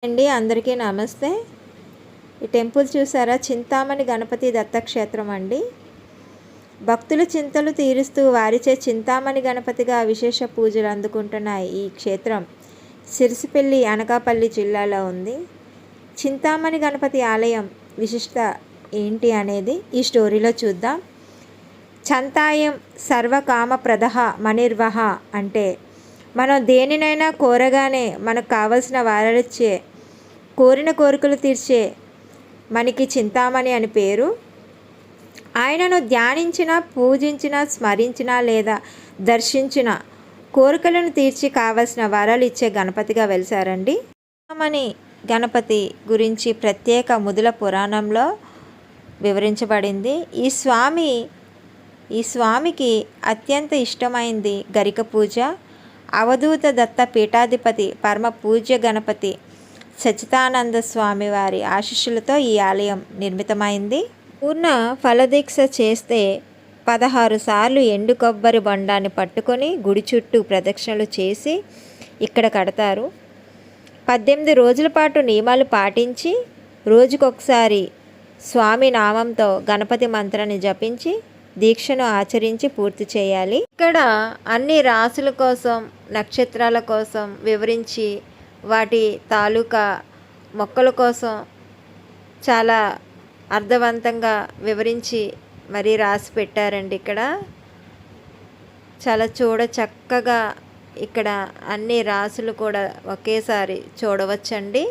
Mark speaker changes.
Speaker 1: అండి అందరికీ నమస్తే. ఈ టెంపుల్ చూసారా, చింతామణి గణపతి దత్తక్షేత్రం అండి. భక్తుల చింతలు తీరుస్తూ వారిచే చింతామణి గణపతిగా విశేష పూజలు అందుకుంటున్న ఈ క్షేత్రం సిరిసిపల్లి అనకాపల్లి జిల్లాలో ఉంది. చింతామణి గణపతి ఆలయం విశిష్టత ఏంటి అనేది ఈ స్టోరీలో చూద్దాం. చంతాయం సర్వకామప్రదః మణిర్వహ అంటే మనం దేనినైనా కోరగానే మనకు కావలసిన వరాలిచ్చే, కోరిన కోరికలు తీర్చే మనకి చింతామణి అని పేరు. ఆయనను ధ్యానించిన, పూజించిన, స్మరించిన లేదా దర్శించిన కోరికలను తీర్చి కావలసిన వరాలు ఇచ్చే గణపతిగా వెలిసారండి. చింతామణి గణపతి గురించి ప్రత్యేక ముదుల పురాణంలో వివరించబడింది. ఈ స్వామికి అత్యంత ఇష్టమైంది గరిక పూజ. అవధూత దత్త పీఠాధిపతి పరమ పూజ్య గణపతి సచ్చిదానంద స్వామి వారి ఆశీస్సులతో ఈ ఆలయం నిర్మితమైంది. పూర్ణ ఫలదీక్ష చేస్తే 16 సార్లు ఎండు కొబ్బరి బొండాన్ని పట్టుకొని గుడి చుట్టూ ప్రదక్షిణలు చేసి ఇక్కడ కడతారు. 18 రోజుల పాటు నియమాలు పాటించి రోజుకొకసారి స్వామి నామంతో గణపతి మంత్రాన్ని జపించి దీక్షను ఆచరించి పూర్తి చేయాలి. ఇక్కడ అన్ని రాసుల కోసం, నక్షత్రాల కోసం వివరించి వాటి తాలూకా మొక్కల కోసం చాలా అర్థవంతంగా వివరించి మరీ రాసి పెట్టారండి. ఇక్కడ చాలా చక్కగా ఇక్కడ అన్ని రాసులు కూడా ఒకేసారి చూడవచ్చండి.